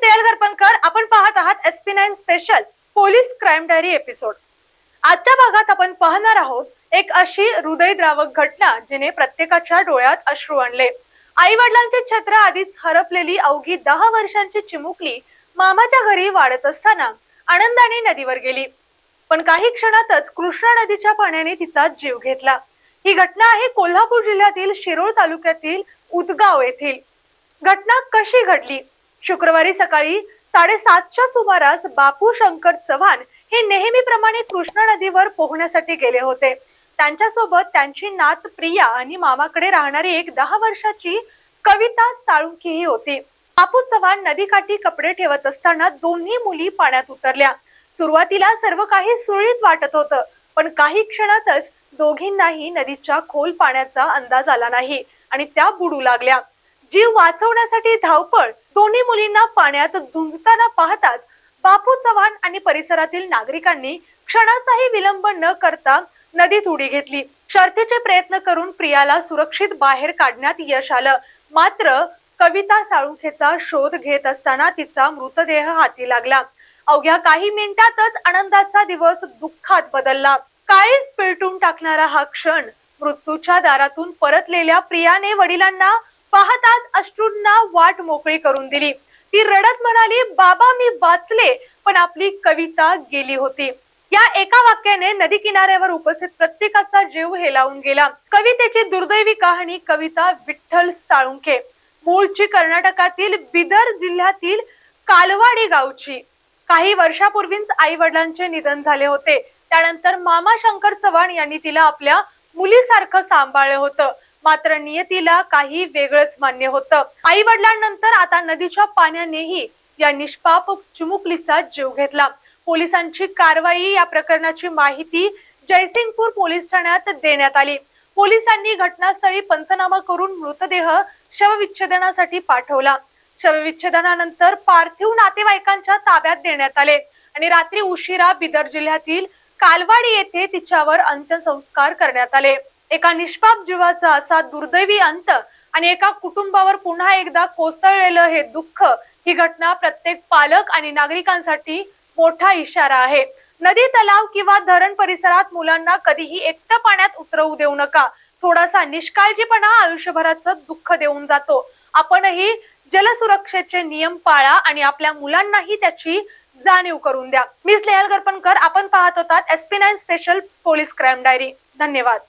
स्नेहल गरपणकर, आपण पाहत आहात SP9 special police crime diary episode. आजच्या भागात आपण पाहणार आहोत एक अशी हृदयद्रावक घटना जिने प्रत्येकाच्या डोळ्यात अश्रू आणले। आई वडिलांचे छत्र आधीच हरपलेली अवघी 10 वर्षांची चिमुकली मामाच्या घरी वाढत असताना आनंदाने नदीवर गेली, पण काही क्षणातच कृष्णा नदीच्या पाण्याने तिचा जीव घेतला। ही घटना आहे कोल्हापूर जिल्ह्यातील शिरोळ तालुक्यातील उदगाव येथील। घटना कशी घडली? शुक्रवारी सकाळी 7:30च्या सुमारास बापू शंकर चव्हाण हे नेहमीप्रमाणे कृष्णा नदीवर पोहण्यासाठी गेले होते। त्यांच्यासोबत त्यांची नात प्रिया आणि मामाकडे राहणारी एक 10 वर्षाची कविता साळुंखेही होती। बापू चव्हाण नदीकाठी कपडे ठेवत असताना दोन्ही मुली पाण्यात उतरल्या। सुरुवातीला सर्व काही सुरळीत वाटत होतं, पण काही क्षणातच दोघींनाही नदीच्या खोल पाण्याचा अंदाज आला नाही आणि त्या बुडू लागल्या। जीव वाचवण्यासाठी धावपळ। दोन्ही मुलींना पाण्यात झुंजताना पाहताच बापू चव्हाण आणि परिसरातील नागरिकांनी क्षणाचाही विलंब न करता नदीत उडी घेतली। शर्थीचे प्रयत्न करून प्रियाला सुरक्षित बाहेर काढण्यात यश आलं, मात्र कविता साळुंखेचा शोध घेत असताना तिचा मृतदेह हाती लागला। अवघ्या काही मिनिटातच आनंदाचा दिवस दुःखात बदलला। काळीज पेटून टाकणारा हा क्षण। मृत्यूच्या दारातून परतलेल्या प्रियाने वडिलांना पाहताच अश्रूंना वाट मोकळी करून दिली। ती रडत म्हणाली, बाबा मी वाचले, पण आपली कविता गेली होती। या एका वाक्याने नदी किनाऱ्यावर उपस्थित प्रत्येकाचा जीव हेलावून गेला। कवितेची दुर्दैवी कहाणी कविता विठ्ठल साळुंखे, मूळची कर्नाटकातील बिदर जिल्ह्यातील कालवाडी गावची। काही वर्षापूर्वीच आई वडिलांचे निधन झाले होते। त्यानंतर मामा शंकर चव्हाण यांनी तिला आपल्या मुलीसारखं सांभाळलं होतं, मात्र नियतीला काही वेगळंच मान्य होतं। आई वडिलांनंतर आता नदीच्या पाण्यानेही या निष्पाप चिमुकलीचा जीव घेतला। पोलिसांची कारवाई। या प्रकरणाची माहिती जयसिंगपूर पोलीस ठाण्यात देण्यात आली। पोलिसांनी घटनास्थळी पंचनामा करून मृतदेह शवविच्छेदनासाठी पाठवला। शवविच्छेदनानंतर पार्थिव नातेवाईकांच्या ताब्यात देण्यात आले आणि रात्री उशिरा बिदर जिल्ह्यातील कालवाडी येथे तिच्यावर अंत्यसंस्कार करण्यात आले। एका निष्पाप जीवाचा असा दुर्दैवी अंत आणि एका कुटुंबावर पुन्हा एकदा कोसळलेलं हे दुःख। ही घटना प्रत्येक पालक आणि नागरिकांसाठी मोठा इशारा आहे। नदी, तलाव किंवा धरण परिसरात मुलांना कधीही एकटं पाण्यात उतरवू देऊ नका। थोडासा निष्काळजीपणा आयुष्यभराचं दुःख देऊन जातो। आपणही जलसुरक्षेचे नियम पाळा आणि आपल्या मुलांनाही त्याची जाणीव करून द्या। मी स्नेहल गरपणकर, आपण पाहत होतात SP9 special police crime diary. धन्यवाद।